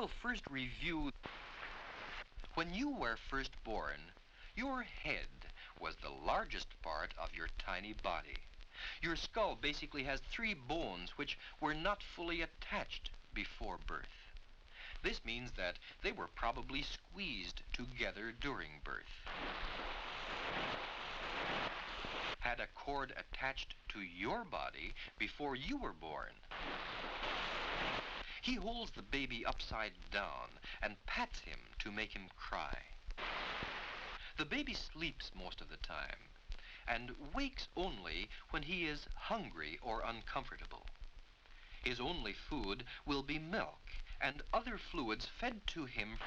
will first review. When you were first born, your head was the largest part of your tiny body. Your skull basically has 3 bones which were not fully attached before birth. This means that they were probably squeezed together during birth. Had a cord attached to your body before you were born. He holds the baby upside down and pats him to make him cry. The baby sleeps most of the time and wakes only when he is hungry or uncomfortable. His only food will be milk and other fluids fed to him.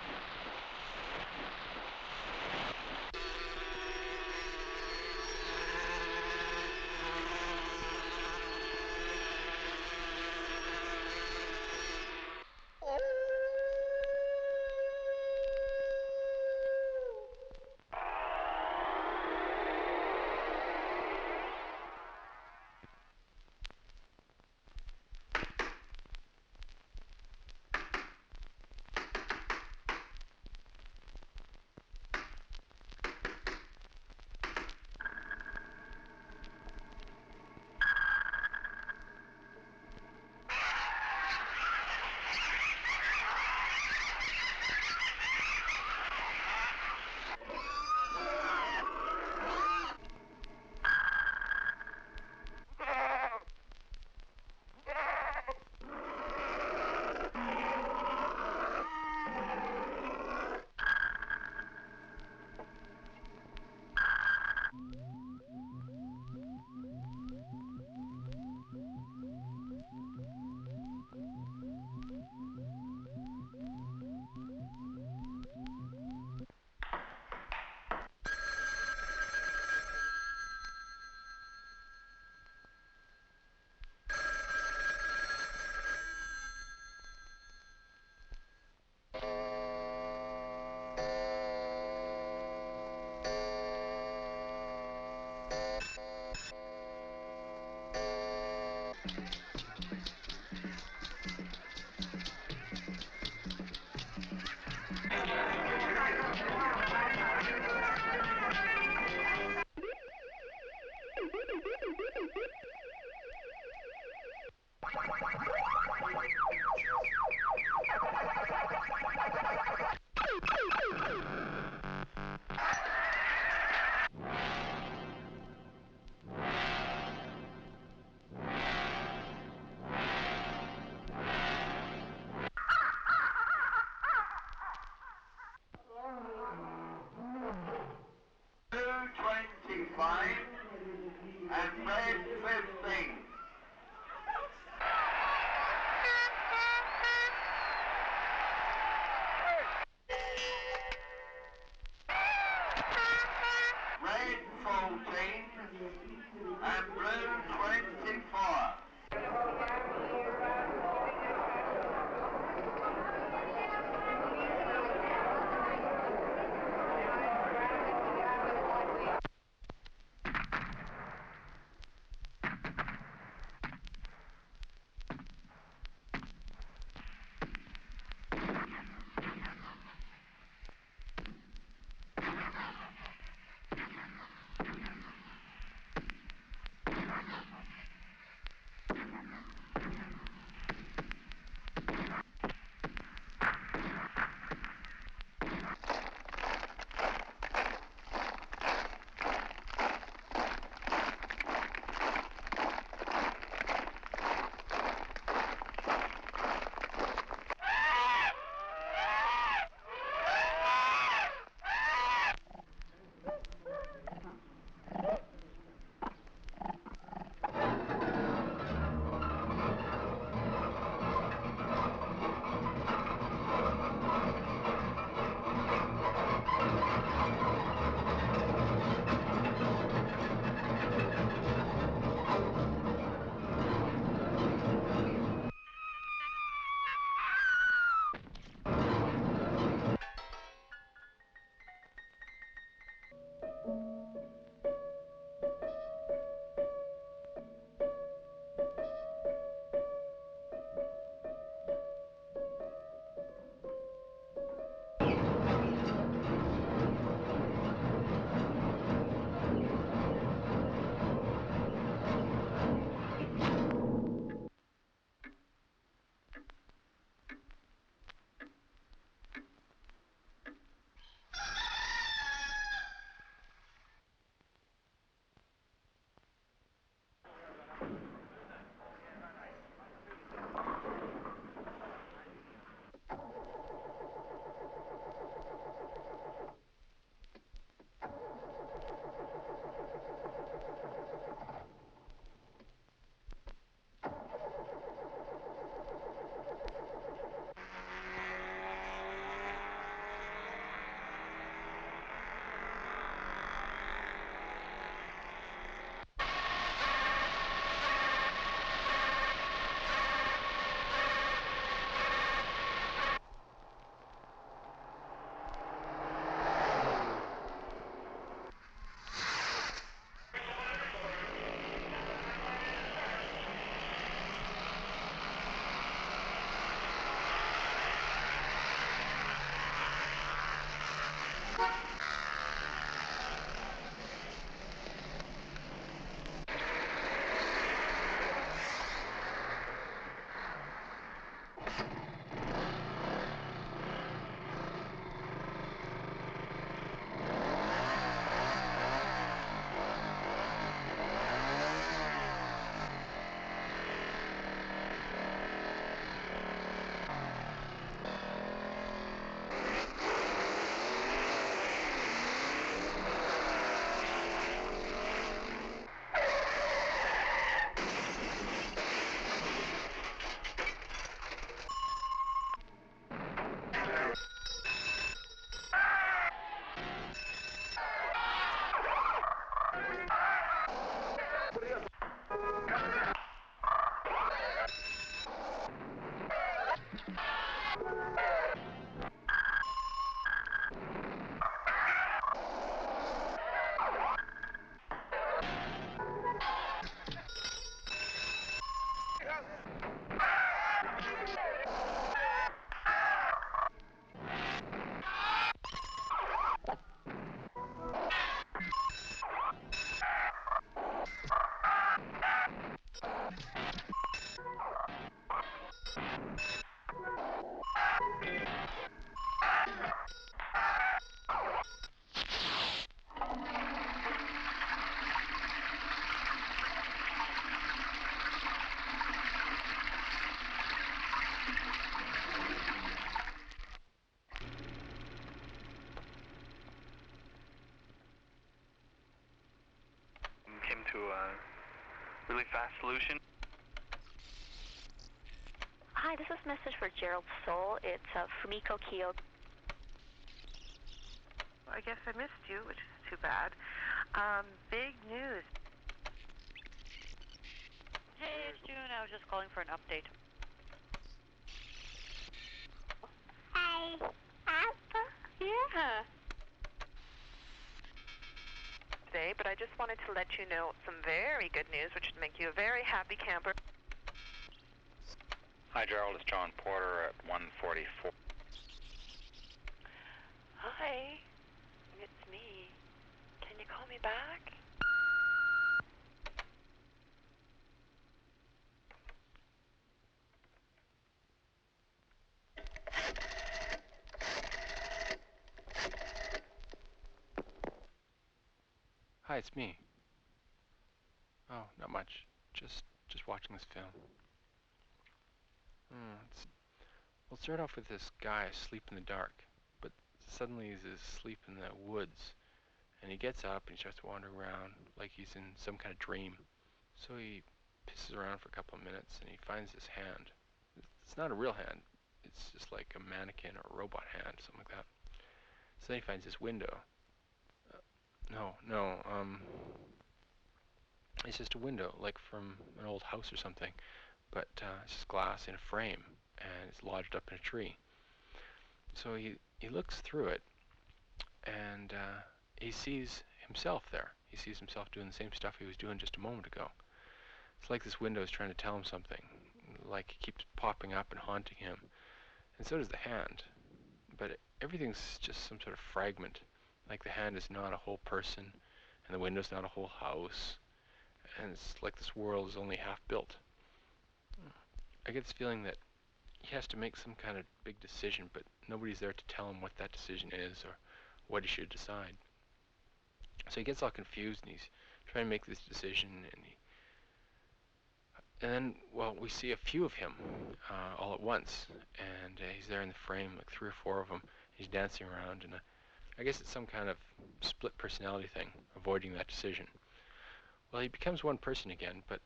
really fast solution. Hi, this is a message for Gerald Soul. It's Fumiko Kyo. I guess I missed you, which is too bad. Big news. Hey, it's June. I was just calling for an update. Hi. Papa. Yeah. Today, but I just wanted to let you know some very good news, which would make you a very happy camper. Hi, Gerald. It's John Porter at 144. Hi, it's me. Can you call me back? Hi, it's me. Oh, not much. Just watching this film. We'll start off with this guy asleep in the dark, but suddenly he's asleep in the woods, and he gets up and he starts wandering around like he's in some kind of dream. So he pisses around for a couple of minutes and he finds this hand. It's not a real hand. It's just like a mannequin or a robot hand, something like that. So then he finds this window. No, it's just a window, like from an old house or something, but it's just glass in a frame, and it's lodged up in a tree. So he looks through it, and he sees himself there. He sees himself doing the same stuff he was doing just a moment ago. It's like this window is trying to tell him something, like it keeps popping up and haunting him, and so does the hand. But everything's just some sort of fragment, like the hand is not a whole person, and the window's not a whole house, and it's like this world is only half built. I get this feeling that he has to make some kind of big decision, but nobody's there to tell him what that decision is or what he should decide. So he gets all confused and he's trying to make this decision, and then, well, we see a few of him all at once, and he's there in the frame, like 3 or 4 of them. He's dancing around, and I guess it's some kind of split personality thing, avoiding that decision. Well, he becomes one person again, but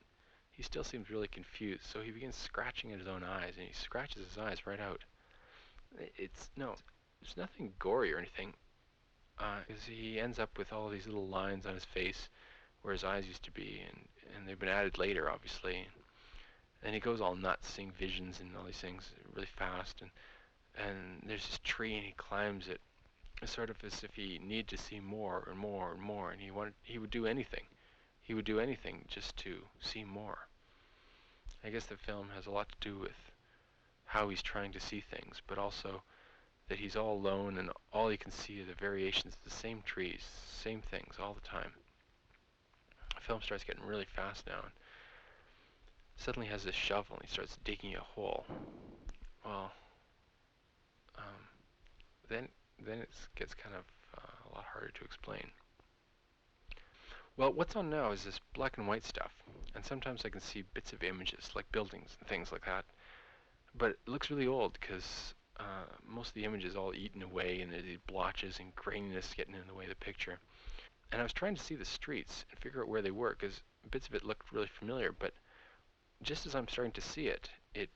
he still seems really confused, so he begins scratching at his own eyes, and he scratches his eyes right out. There's nothing gory or anything, because he ends up with all these little lines on his face where his eyes used to be, and they've been added later, obviously. And he goes all nuts, seeing visions and all these things really fast, and there's this tree, and he climbs it, sort of as if he needed to see more and more and more, and he would do anything. He would do anything just to see more. I guess the film has a lot to do with how he's trying to see things, but also that he's all alone and all he can see are the variations of the same trees, same things all the time. The film starts getting really fast now, and suddenly has this shovel and he starts digging a hole. Well, then it gets kind of a lot harder to explain. Well, what's on now is this black and white stuff, and sometimes I can see bits of images, like buildings and things like that. But it looks really old because most of the image is all eaten away, and the blotches and graininess getting in the way of the picture. And I was trying to see the streets and figure out where they were, because bits of it looked really familiar, but just as I'm starting to see it, it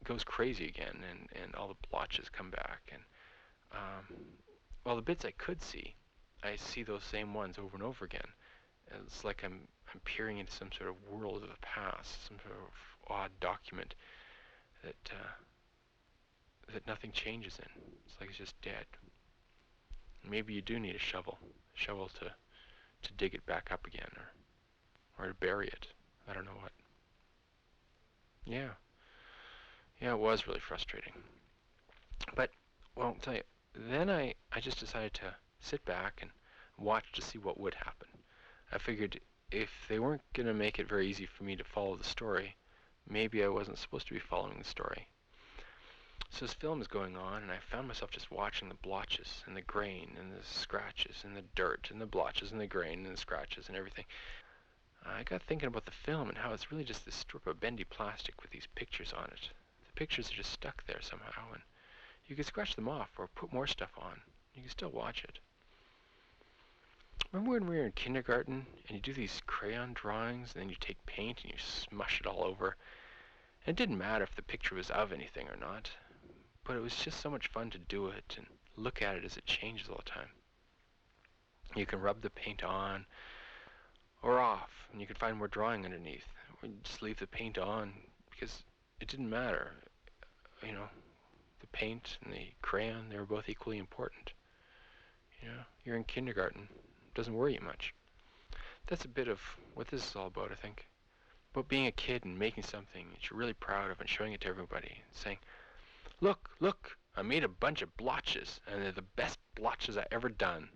goes crazy again, and all the blotches come back. And well, the bits I could see, I see those same ones over and over again. It's like I'm peering into some sort of world of the past, some sort of odd document that nothing changes in. It's like it's just dead. Maybe you do need a shovel to dig it back up again, or to bury it. I don't know what. Yeah, it was really frustrating. But, well, I'll tell you, then I just decided to sit back and watch to see what would happen. I figured if they weren't going to make it very easy for me to follow the story, maybe I wasn't supposed to be following the story. So this film is going on, and I found myself just watching the blotches and the grain and the scratches and the dirt and the blotches and the grain and the scratches and everything. I got thinking about the film and how it's really just this strip of bendy plastic with these pictures on it. The pictures are just stuck there somehow, and you can scratch them off or put more stuff on. You can still watch it. Remember when we were in kindergarten and you do these crayon drawings and then you take paint and you smush it all over? And it didn't matter if the picture was of anything or not, but it was just so much fun to do it and look at it as it changes all the time. You can rub the paint on or off, and you can find more drawing underneath. Or you just leave the paint on because it didn't matter. You know, the paint and the crayon, they were both equally important. You know, you're in kindergarten. It doesn't worry you much. That's a bit of what this is all about, I think. About being a kid and making something that you're really proud of and showing it to everybody and saying, look, look, I made a bunch of blotches, and they're the best blotches I ever done.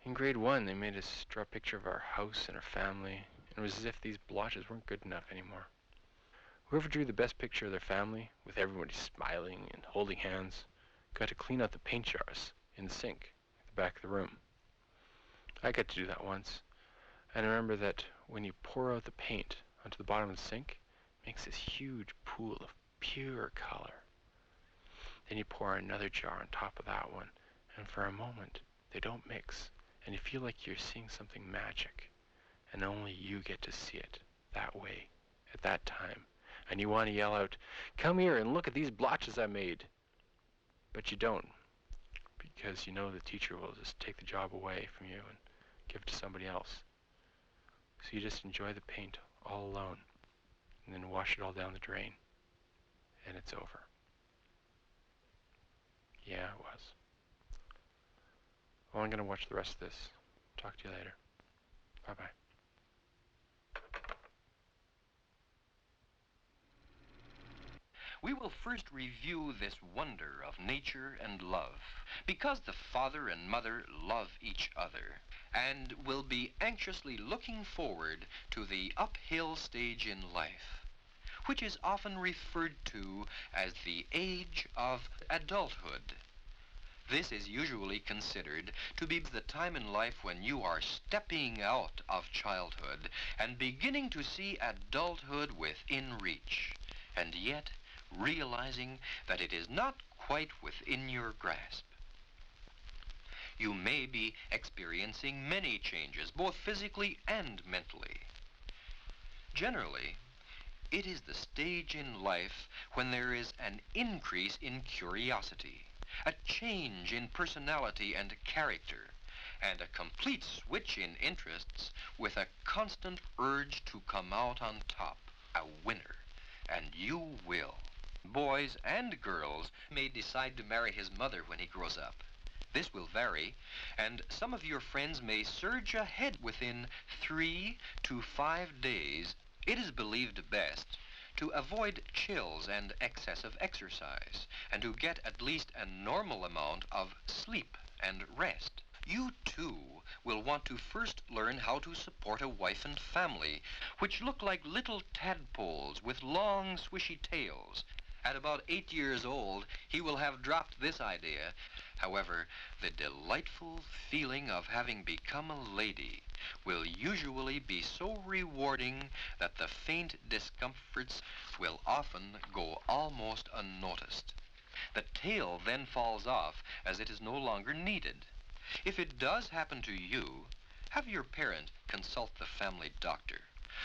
In grade 1, they made us draw a picture of our house and our family, and it was as if these blotches weren't good enough anymore. Whoever drew the best picture of their family, with everybody smiling and holding hands, got to clean out the paint jars in the sink at the back of the room. I got to do that once, and I remember that when you pour out the paint onto the bottom of the sink, it makes this huge pool of pure color. Then you pour another jar on top of that one, and for a moment, they don't mix, and you feel like you're seeing something magic, and only you get to see it that way, at that time. And you want to yell out, come here and look at these blotches I made. But you don't, because you know the teacher will just take the job away from you and give it to somebody else. So you just enjoy the paint all alone, and then wash it all down the drain, and it's over. Yeah, it was. Well, I'm going to watch the rest of this. Talk to you later. Bye-bye. We will first review this wonder of nature and love, because the father and mother love each other, and will be anxiously looking forward to the uphill stage in life, which is often referred to as the age of adulthood. This is usually considered to be the time in life when you are stepping out of childhood and beginning to see adulthood within reach, and yet realizing that it is not quite within your grasp. You may be experiencing many changes, both physically and mentally. Generally, it is the stage in life when there is an increase in curiosity, a change in personality and character, and a complete switch in interests with a constant urge to come out on top, a winner. And you will. Boys and girls may decide to marry his mother when he grows up. This will vary, and some of your friends may surge ahead within 3 to 5 days. It is believed best to avoid chills and excessive exercise, and to get at least a normal amount of sleep and rest. You, too, will want to first learn how to support a wife and family, which look like little tadpoles with long, swishy tails. At about 8 years old, he will have dropped this idea. However, the delightful feeling of having become a lady will usually be so rewarding that the faint discomforts will often go almost unnoticed. The tail then falls off as it is no longer needed. If it does happen to you, have your parent consult the family doctor.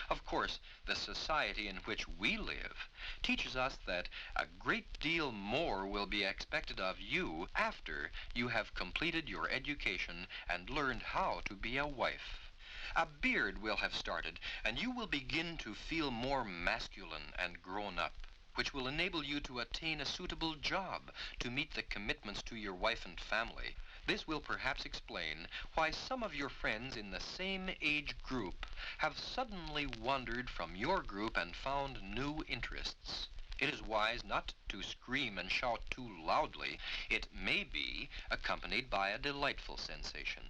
Of course, the society in which we live teaches us that a great deal more will be expected of you after you have completed your education and learned how to be a wife. A beard will have started, and you will begin to feel more masculine and grown up, which will enable you to attain a suitable job to meet the commitments to your wife and family. This will perhaps explain why some of your friends in the same age group have suddenly wandered from your group and found new interests. It is wise not to scream and shout too loudly. It may be accompanied by a delightful sensation.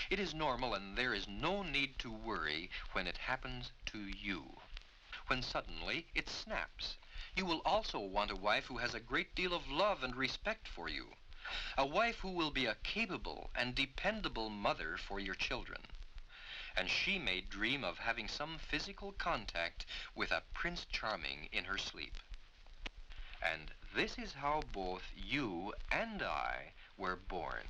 It is normal, and there is no need to worry when it happens to you. When suddenly it snaps. You will also want a wife who has a great deal of love and respect for you. A wife who will be a capable and dependable mother for your children. And she may dream of having some physical contact with a Prince Charming in her sleep. And this is how both you and I were born.